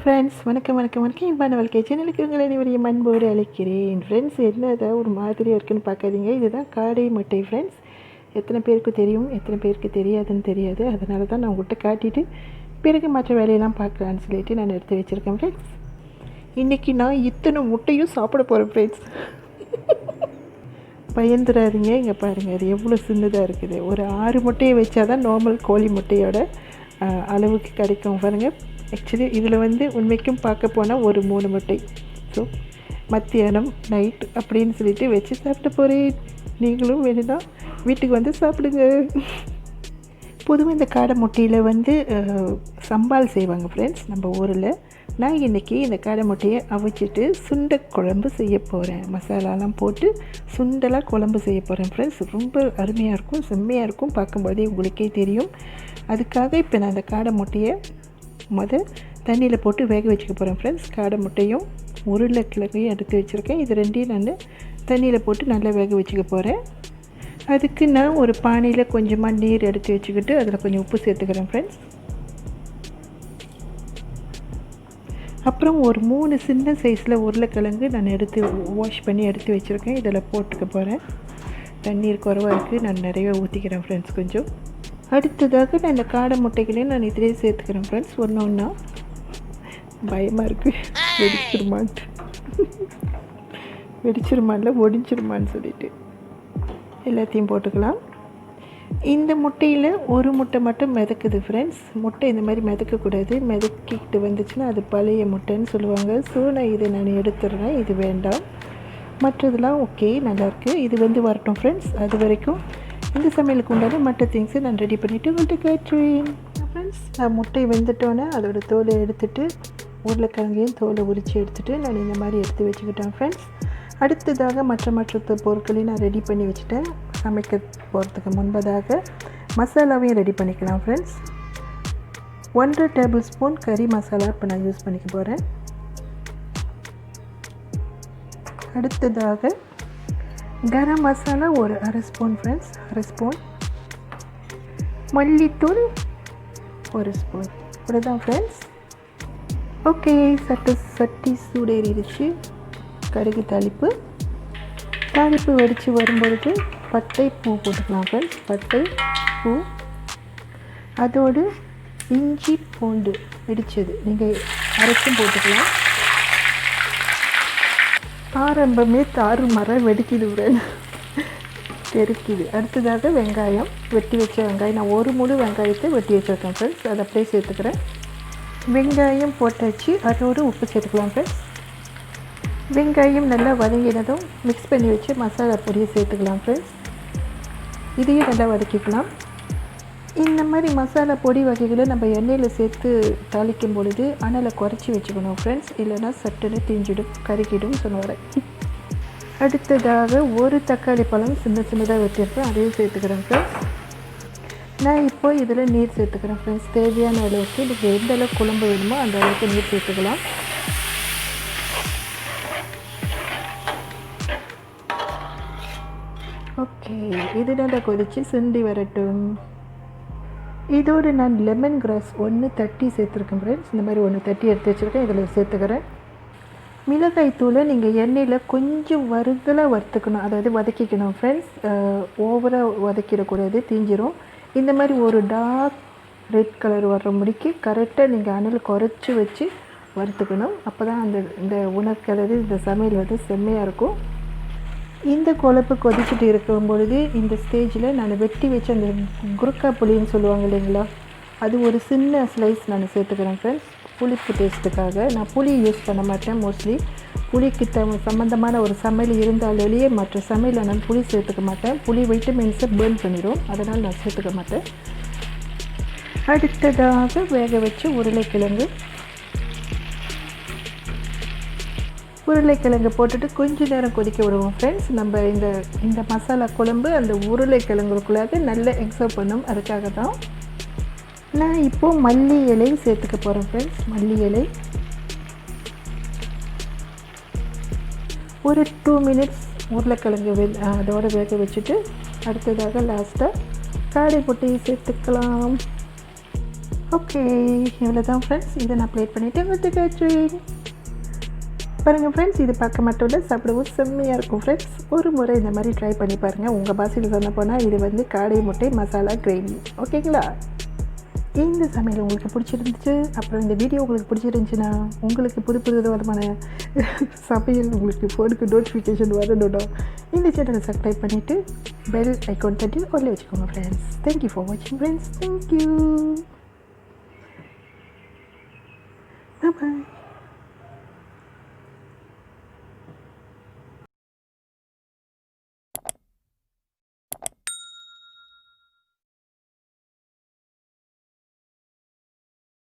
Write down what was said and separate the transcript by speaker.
Speaker 1: Friends, வணக்கம் வணக்கம் வணக்கம். இயல்பான வாழ்க்கை சேனலுக்கு உங்களை அனைவரையும் அன்போடு அழைக்கிறேன். ஃப்ரெண்ட்ஸ், என்ன ஏதாவது ஒரு மாதிரியாக இருக்குன்னு பார்க்காதீங்க. இதுதான் காடை முட்டை ஃப்ரெண்ட்ஸ். எத்தனை பேருக்கு தெரியும், எத்தனை பேருக்கு தெரியாதுன்னு தெரியாது. அதனால தான் நான் உங்கள்கிட்ட காட்டிட்டு பிறகு மற்ற வேலையெல்லாம் பார்க்கலான்னு சொல்லிட்டு நான் எடுத்து வச்சுருக்கேன் ஃப்ரெண்ட்ஸ். இன்றைக்கி நான் இத்தனை முட்டையும் சாப்பிட போகிறேன் ஃப்ரெண்ட்ஸ். பயந்துடாதீங்க. இங்கே பாருங்கள், அது எவ்வளோ சின்னதாக இருக்குது. ஒரு 6 முட்டையை வச்சா தான் நார்மல் கோழி முட்டையோட அளவுக்கு கிடைக்கும் பாருங்கள். ஆக்சுவலி இதில் உண்மைக்கும் பார்க்க போனால் ஒரு 3 முட்டை. ஸோ மத்தியானம் நைட் அப்படின்னு சொல்லிட்டு வச்சு சாப்பிட்டு போகிறேன். நீங்களும் வேணும்னா வீட்டுக்கு சாப்பிடுங்க. பொதுவாக இந்த காடை முட்டையில் சம்பால் செய்வாங்க ஃப்ரெண்ட்ஸ் நம்ம ஊரில். நான் இன்றைக்கி இந்த காடை முட்டையை அவிச்சிட்டு சுண்டை குழம்பு செய்ய போகிறேன். மசாலாலாம் போட்டு சுண்டலாக குழம்பு செய்ய போகிறேன் ஃப்ரெண்ட்ஸ். ரொம்ப அருமையாக இருக்கும், செம்மையாக இருக்கும். பார்க்கும்போதே உங்களுக்கே தெரியும். அதுக்காக இப்போ நான் அந்த காடை முட்டையை தண்ணியில் போட்டு வேக வச்சுக்க போகிறேன் ஃப்ரெண்ட்ஸ். காடை முட்டையும் உருளைக்கிழங்கையும் எடுத்து வச்சுருக்கேன். இது ரெண்டையும் நான் தண்ணியில் போட்டு நல்லா வேக வச்சுக்க போகிறேன். அதுக்கு நான் ஒரு பானையில் கொஞ்சமாக நீர் எடுத்து வச்சுக்கிட்டு அதில் கொஞ்சம் உப்பு சேர்த்துக்கிறேன் ஃப்ரெண்ட்ஸ். அப்புறம் ஒரு 3 சின்ன சைஸில் உருளைக்கிழங்கு நான் வாஷ் பண்ணி எடுத்து வச்சுருக்கேன். இதில் போட்டுக்க போகிறேன். தண்ணீர் குறைவாக இருக்குது, நான் நிறைய ஊற்றிக்கிறேன் ஃப்ரெண்ட்ஸ். கொஞ்சம் அடுத்ததாக நான் இந்த காடை முட்டைகளையும் நான் இதிலே சேர்த்துக்கிறேன் ஃப்ரெண்ட்ஸ். ஒன்றா பயமாக இருக்குது, வெடிச்சிருமான்ல ஒடிஞ்சிருமான்னு சொல்லிட்டு எல்லாத்தையும் போட்டுக்கலாம். இந்த முட்டையில் ஒரு முட்டை மட்டும் மிதக்குது ஃப்ரெண்ட்ஸ். முட்டை இந்த மாதிரி மிதக்கக்கூடாது. மிதக்கிட்டு வந்துச்சுன்னா அது பழைய முட்டைன்னு சொல்லுவாங்க. ஸோ நான் எடுத்துடுறேன். இது வேண்டாம். மற்றதெல்லாம் ஓகே, நல்லாயிருக்கு. இது வரட்டும் ஃப்ரெண்ட்ஸ். அது வரைக்கும் இந்த சமையலுக்கு உண்டான மற்ற திங்ஸை நான் ரெடி பண்ணிவிட்டு உங்கள்கிட்ட காட்டுவேன் ஃப்ரெண்ட்ஸ். நான் முட்டை வெந்துட்டோன்னே அதோடய தோலை எடுத்துகிட்டு உருளைக்கிழங்கையும் தோலை உரித்து எடுத்துகிட்டு நான் இந்த மாதிரி எடுத்து வச்சுக்கிட்டேன் ஃப்ரெண்ட்ஸ். அடுத்ததாக மற்ற பொருட்களையும் நான் ரெடி பண்ணி வச்சுட்டேன். சமைக்க போகிறதுக்கு முன்பதாக மசாலாவையும் ரெடி பண்ணிக்கலாம் ஃப்ரெண்ட்ஸ். 1.5 டேபிள் ஸ்பூன் கறி மசாலா இப்போ நான் யூஸ் பண்ணிக்க போகிறேன். அடுத்ததாக கரம் மசாலா ஒரு 1/2 ஸ்பூன் ஃப்ரெண்ட்ஸ், 1/2 ஸ்பூன். மல்லித்தூள் 1 ஸ்பூன். இவ்வளோதான் ஃப்ரெண்ட்ஸ். ஓகே, சட்டி சூடேறிடுச்சு. கடுகு தாளிப்பு வெடித்து வரும்பொழுது பட்டை பூ போட்டுக்கலாம் ஃப்ரெண்ட்ஸ். பட்டை பூ, அதோடு இஞ்சி பூண்டு வெடித்தது நீங்கள் அரைச்சும் போட்டுக்கலாம். ஆரம்பமே தாறு மரம் வெடிக்குது ஃப்ரெண்ட்ஸ், தெரிக்குது. அடுத்ததாக வெங்காயம், வெட்டி வச்ச வெங்காயம். நான் ஒரு முழு வெங்காயத்தை வெட்டி வச்சுருக்கேன் ஃப்ரெண்ட்ஸ். அதை அப்படியே சேர்த்துக்கிறேன். வெங்காயம் போட்டாச்சு. அதோடு உப்பு சேர்த்துக்கலாம் ஃப்ரெண்ட்ஸ். வெங்காயம் நல்லா வதங்கினதும் மிக்ஸ் பண்ணி வச்சு மசாலா பொடியை சேர்த்துக்கலாம் ஃப்ரெண்ட்ஸ். இதையும் நல்லா வதக்கிக்கலாம். இந்த மாதிரி மசாலா பொடி வகைகளை நம்ம எண்ணெயில் சேர்த்து தாளிக்கும் பொழுது அனலை குறைச்சி வச்சுக்கணும் ஃப்ரெண்ட்ஸ். இல்லைனா சட்டுன்னு தீஞ்சிடும், கருகிடும் சொல்லுவார். அடுத்ததாக ஒரு தக்காளி பழம் சின்னதாக வச்சுருக்கேன், அதையும் சேர்த்துக்கிறேன் ஃப்ரெண்ட்ஸ். நான் இப்போ இதில் நீர் சேர்த்துக்கிறேன் ஃப்ரெண்ட்ஸ். தேவையான அளவுக்கு நீங்கள் எந்த அளவுக்கு குழம்பு வேணுமோ அந்த அளவுக்கு நீர் சேர்த்துக்கலாம். ஓகே, இது நல்லா கொதித்து சுண்டி வரட்டும். இதோடு நான் லெமன் கிராஸ் 1 தட்டி சேர்த்துருக்கேன் ஃப்ரெண்ட்ஸ். இந்த மாதிரி 1 தட்டி எடுத்து வச்சுருக்கேன், இதில் சேர்த்துக்கிறேன். மிளகாய் தூளை நீங்கள் எண்ணெயில் கொஞ்சம் வறுத்துக்கணும், அதாவது வதக்கிக்கணும் ஃப்ரெண்ட்ஸ். ஓவராக வதக்கிடக்கூடாது, தீஞ்சிரும். இந்த மாதிரி ஒரு டார்க் ரெட் கலர் வர்ற முடிக்கு கரெக்டாக நீங்கள் அனல் குறைச்சி வச்சு வறுத்துக்கணும். அப்போ தான் இந்த உணர்கிறது இந்த சமையல் செம்மையாக இருக்கும். இந்த குழம்பு கொதிச்சுட்டு இருக்கும் பொழுது இந்த ஸ்டேஜில் நான் வெட்டி வச்ச அந்த குறுக்கா புளின்னு சொல்லுவாங்க இல்லைங்களா, அது ஒரு சின்ன ஸ்லைஸ் நான் சேர்த்துக்கிறேன் ஃப்ரெண்ட்ஸ். புளிப்பு டேஸ்ட்டுக்காக நான் புளி யூஸ் பண்ண மாட்டேன். மோஸ்ட்லி புளிக்கு சம்மந்தமான ஒரு சமையல் இருந்தாலேயே மற்ற சமையலில் நான் புளி சேர்த்துக்க மாட்டேன். புளி வைட்டமின்ஸை பேர்ன் பண்ணிடும், அதனால் நான் சேர்த்துக்க மாட்டேன். அடுத்ததாக வேக வச்சு உருளைக்கிழங்கு போட்டுட்டு கொஞ்ச நேரம் கொதிக்க விடுவோம் ஃப்ரெண்ட்ஸ். நம்ம இந்த மசாலா குழம்பு அந்த உருளைக்கிழங்குக்குள்ளாக நல்லா எக்ஸர்வ் பண்ணும். அதுக்காக தான் நான் இப்போது மல்லி இலை சேர்த்துக்க போகிறேன் ஃப்ரெண்ட்ஸ். மல்லி இலை ஒரு 2 மினிட்ஸ் உருளைக்கிழங்கு அதோடு வேக வச்சுட்டு அடுத்ததாக லாஸ்ட்டாக காடை முட்டையை சேர்த்துக்கலாம். ஓகே, இவ்வளோ தான் ஃப்ரெண்ட்ஸ். இதை நான் பிளேட் பண்ணிவிட்டு விட்டு காட்டுறேன். பாருங்கள் ஃப்ரெண்ட்ஸ், இது பார்க்க மட்டும் இல்லை, சாப்பிடவும் செம்மையாக இருக்கும் ஃப்ரெண்ட்ஸ். ஒரு முறை இந்த மாதிரி ட்ரை பண்ணி பாருங்கள். உங்கள் பாஷையில் சொன்ன போனால் இது வந்து காடை முட்டை மசாலா கிரேவி. ஓகேங்களா? இந்த சமையல் உங்களுக்கு பிடிச்சிருந்துச்சு, அப்புறம் இந்த வீடியோ உங்களுக்கு பிடிச்சிருந்துச்சுன்னா, உங்களுக்கு புது விதமான சமையல் உங்களுக்கு ஃபோனுக்கு நோட்டிஃபிகேஷன் வரணும்னா இந்த சேனலை சப்ஸ்கிரைப் பண்ணிவிட்டு பெல் ஐக்கான் தட்டி உள்ளே வச்சுக்கோங்க ஃப்ரெண்ட்ஸ். தேங்க்யூ ஃபார் வாட்சிங் ஃப்ரெண்ட்ஸ். தேங்க்யூ. பாய்.